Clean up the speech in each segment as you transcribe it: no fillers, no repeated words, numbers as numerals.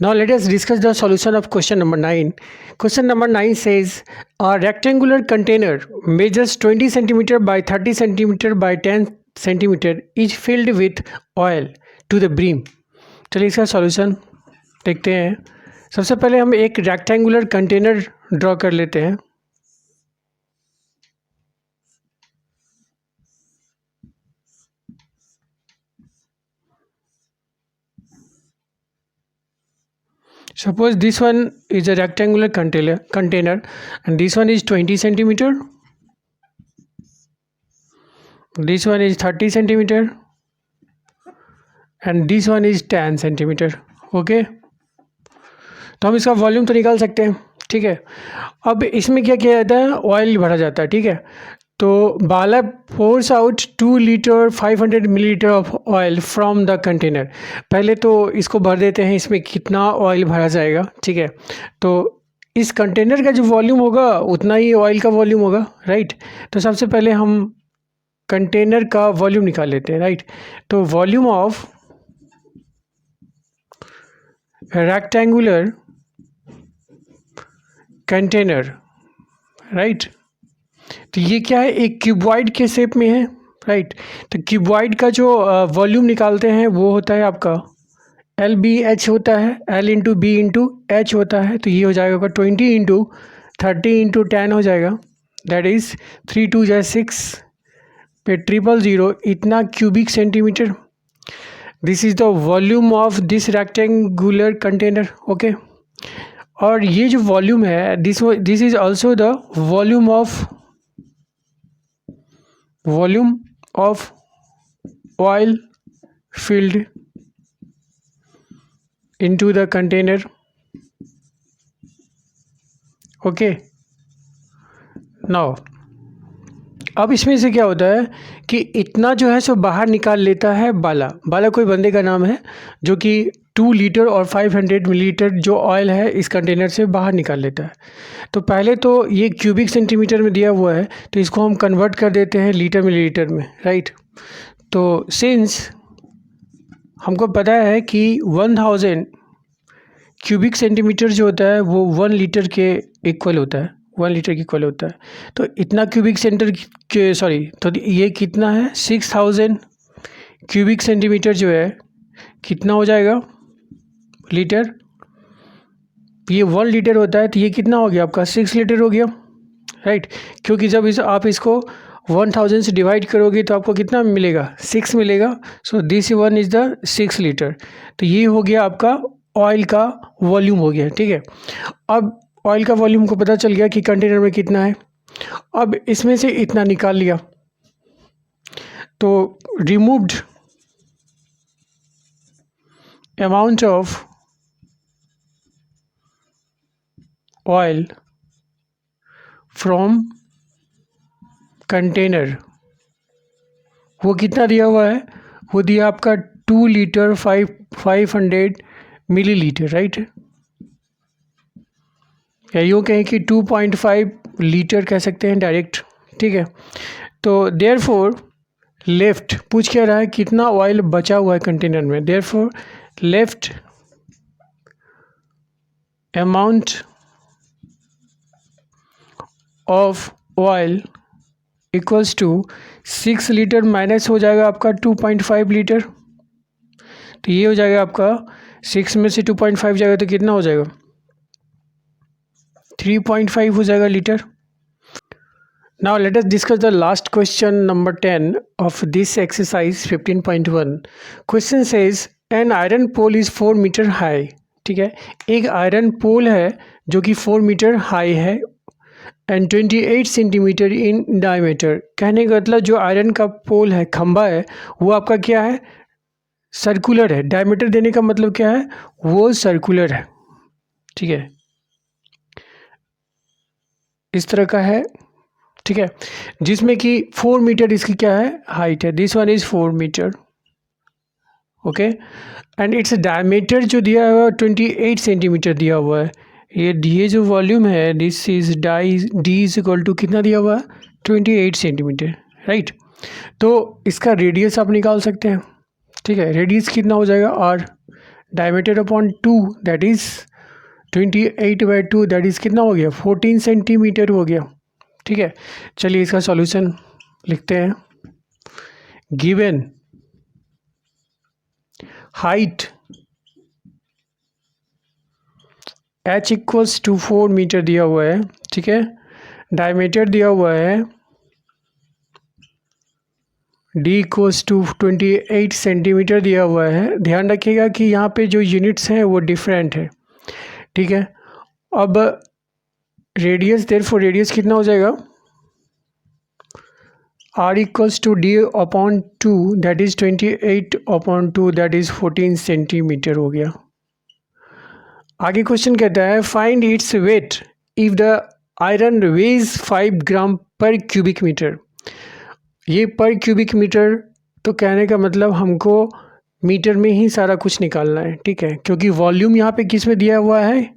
Now let us discuss the solution of question number 9. Question number 9 says a rectangular container measures 20 centimeter by 30 centimeter by 10 centimeter is filled with oil to the brim. चलिए इसका solution देखते हैं. सबसे पहले हम एक rectangular container draw कर लेते हैं. Suppose this one is a rectangular container and this one is 20 centimeter. This one is 30 centimeter and this one is 10 centimeter. Okay, तो हम इसका वॉल्यूम तो निकाल सकते हैं. ठीक है, अब इसमें क्या किया जाता है, ऑयल भरा जाता है. ठीक है, तो Bala pours out 2 litre 500 millilitre of oil from the container. पहले तो इसको भर देते हैं इसमें कितना ऑयल भरा जाएगा. ठीक है, तो इस कंटेनर का जो वॉल्यूम होगा उतना ही ऑयल का वॉल्यूम होगा. राइट, तो सबसे पहले हम कंटेनर का वॉल्यूम निकाल लेते हैं. राइट, तो volume of rectangular container. Right, तो ये क्या है, एक क्यूबॉइड के शेप में है. राइट, तो क्यूबॉइड का जो वॉल्यूम निकालते हैं वो होता है आपका एल बी एच होता है, L into B into H होता है. तो ये हो जाएगा 20 इंटू 30 इंटू 10 हो जाएगा. दैट इज़ 3 2 6 पे 000 इतना cubic centimetre. This is the volume of this rectangular container. Okay, और ये जो वॉल्यूम है this is also the volume of oil filled into the container. Okay, now अब इसमें से क्या होता है कि इतना जो है सो बाहर निकाल लेता है बाला कोई बंदे का नाम है जो कि 2 लीटर और 500 मिलीलीटर जो ऑयल है इस कंटेनर से बाहर निकाल लेता है. तो पहले तो ये क्यूबिक सेंटीमीटर में दिया हुआ है तो इसको हम कन्वर्ट कर देते हैं लीटर मिलीलीटर में. राइट, तो सिंस हमको पता है कि 1000 क्यूबिक सेंटीमीटर जो होता है वो 1 लीटर के इक्वल होता है, 1 लीटर के इक्वल होता है. तो इतना क्यूबिक सेंटर के तो ये कितना है, 6000 क्यूबिक सेंटीमीटर जो है कितना हो जाएगा लीटर. ये 1 लीटर होता है तो ये कितना हो गया आपका 6 लीटर हो गया. राइट, क्योंकि जब आप इसको 1000 से डिवाइड करोगे तो आपको कितना मिलेगा, 6 मिलेगा. So this one is the 6 litre. तो ये हो गया आपका ऑयल का वॉल्यूम हो गया. ठीक है, अब ऑयल का वॉल्यूम को पता चल गया कि कंटेनर में कितना है. अब इसमें से इतना निकाल लिया तो removed amount of oil from container वो कितना दिया हुआ है, वो दिया आपका 2 लीटर 500 मिलीलीटर. राइट, या यूँ कहें कि 2.5 लीटर कह सकते हैं डायरेक्ट. ठीक है, तो देयरफॉर लेफ्ट पूछ क्या रहा है कितना ऑयल बचा हुआ है कंटेनर में. Therefore left amount of oil equals to 6 litre minus हो जाएगा आपका 2.5 लीटर. तो ये हो जाएगा आपका 6 में से 2.5 जाएगा तो कितना हो जाएगा 3.5 हो जाएगा litre. Now let us discuss the last question number 10 of this exercise 15.1. Question says an iron pole is 4 meter high. ठीक है, एक आयरन पोल है जो कि 4 मीटर हाई है एंड 28 सेंटीमीटर इन डायमीटर. कहने का मतलब जो आयरन का पोल है, खंबा है, वो आपका क्या है, सर्कुलर है. डायमीटर देने का मतलब क्या है, वो सर्कुलर है. ठीक है, इस तरह का है. ठीक है, जिसमें कि 4 मीटर इसकी क्या है, हाइट है. This one is 4 metre. Okay, and its diameter जो दिया हुआ है 28 सेंटीमीटर दिया हुआ है. ये जो वॉल्यूम है this is D is equal to कितना दिया हुआ है 28 सेंटीमीटर. राइट, तो इसका रेडियस आप निकाल सकते हैं. ठीक है, रेडियस कितना हो जाएगा R. Diameter upon 2 that is 28/2 that is कितना हो गया 14 सेंटीमीटर हो गया। ठीक है, चलिए इसका सॉल्यूशन लिखते हैं। Given height h equals to 4 metre दिया हुआ है। ठीक है, डायमीटर दिया हुआ है d इक्वल्स टू 28 सेंटीमीटर दिया हुआ है। ध्यान रखिएगा कि यहाँ पे जो यूनिट्स हैं वो डिफरेंट है। ठीक है, अब रेडियस देयरफॉर रेडियस कितना हो जाएगा r equals to d upon 2 that is 28/2 that is 14 centimetre हो गया। आगे क्वेश्चन कहता है find its weight if the iron weighs 5 gram per cubic metre. ये पर क्यूबिक मीटर तो कहने का मतलब हमको मीटर में ही सारा कुछ निकालना है। ठीक है, क्योंकि वॉल्यूम यहाँ पे किस में दिया हुआ है,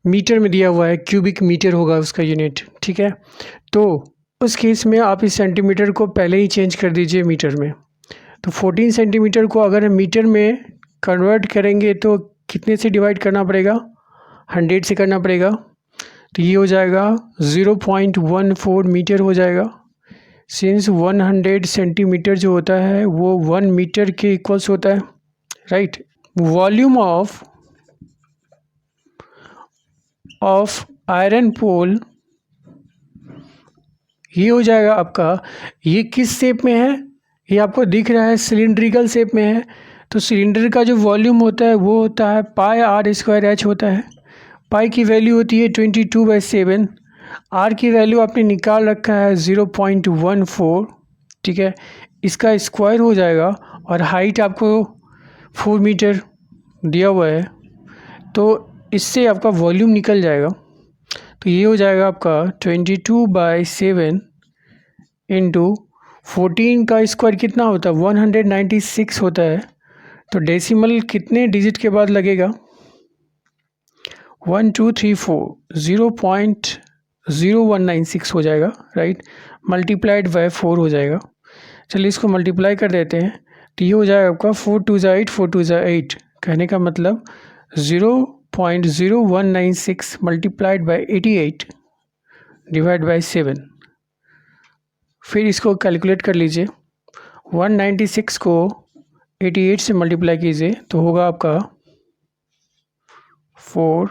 मीटर में दिया हुआ है, क्यूबिक मीटर होगा उसका यूनिट। ठीक है, तो उस केस में आप इस सेंटीमीटर को पहले ही चेंज कर दीजिए मीटर में। तो 14 सेंटीमीटर को अगर हम मीटर में कन्वर्ट करेंगे तो कितने से डिवाइड करना पड़ेगा, 100 से करना पड़ेगा। तो ये हो जाएगा 0.14 मीटर हो जाएगा। सिंस 100 सेंटीमीटर जो होता है वो 1 मीटर के इक्वल्स होता है, right. Volume of iron pole ये हो जाएगा आपका, ये किस शेप में है, ये आपको दिख रहा है सिलिंड्रिकल शेप में है। तो सिलेंडर का जो वॉल्यूम होता है वो होता है पाई r² होता है। पाई की वैल्यू होती है 22/7। r की वैल्यू आपने निकाल रखा है 0.14। ठीक है, इसका स्क्वायर हो जाएगा और हाइट आपको 4 मीटर दिया हुआ है, तो इससे आपका वॉल्यूम निकल जाएगा। तो ये हो जाएगा आपका 22/7 इंटू 14 का स्क्वायर कितना होता है 196 होता है। तो डेसिमल कितने डिजिट के बाद लगेगा 1 2 3 4 0.0196 हो जाएगा, राइट। मल्टीप्लाइड बाय 4 हो जाएगा। चलिए इसको मल्टीप्लाई कर देते हैं। तो ये हो जाएगा आपका 4 2 8 4 2 8, कहने का मतलब 0.0196 मल्टीप्लाइड बाय 88 डिवाइड बाय 7। फिर इसको कैलकुलेट कर लीजिए। 196 को 88 से मल्टीप्लाई कीजिए तो होगा आपका 4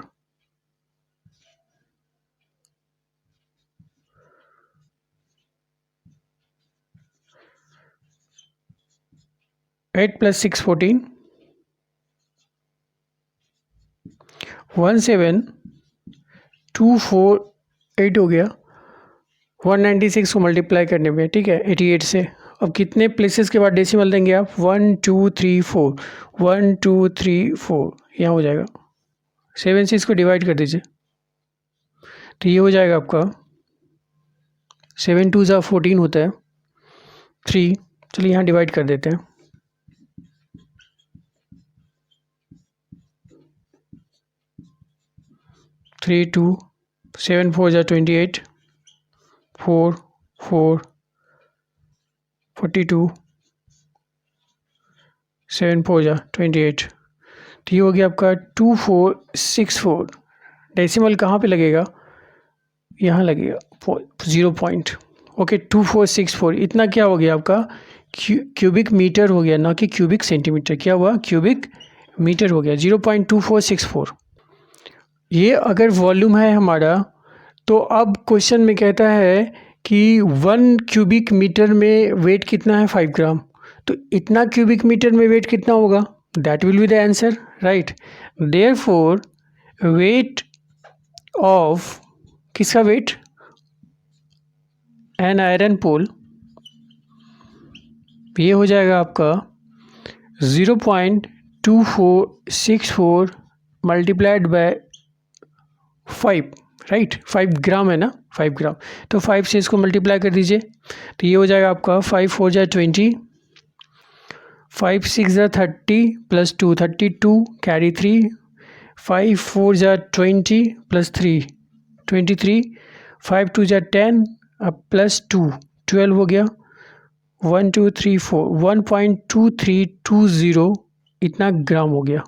8 + 6 14 17248 हो गया 196 को मल्टीप्लाई करने में। ठीक है, 88 से। अब कितने प्लेसेस के बाद डेसिमल देंगे आप 1 2 3 4 1 2 3 4 यहाँ हो जाएगा। 7 से इसको डिवाइड कर दीजिए तो ये हो जाएगा आपका 7 2 14 होता है 3। चलिए यहाँ डिवाइड कर देते हैं। 3 2 7 4 28 4 4 42 7 4 28। तो ये हो गया आपका 2464। डेसिमल कहाँ पे लगेगा, यहाँ लगेगा 0 पॉइंट। ओके, 2464 इतना क्या हो गया आपका क्यूबिक मीटर हो गया, ना कि क्यूबिक सेंटीमीटर। क्या हुआ, क्यूबिक मीटर हो गया 0.2464। ये अगर वॉल्यूम है हमारा, तो अब क्वेश्चन में कहता है कि 1 क्यूबिक मीटर में वेट कितना है 5 ग्राम। तो इतना क्यूबिक मीटर में वेट कितना होगा, that will be the answer, right. Therefore weight of किसका वेट, एन आयरन पोल, ये हो जाएगा आपका 0.2464 मल्टीप्लाइड बाय 5, राइट। 5 ग्राम है ना, 5 ग्राम। तो 5 से इसको मल्टीप्लाई कर दीजिए तो ये हो जाएगा आपका 5 4 20 5 6 30 + 2 32 कैरी 3 5 4 20 + 3 23 5 2 10 +2 12 हो गया 1 2 3 4 1.2320 इतना ग्राम हो गया।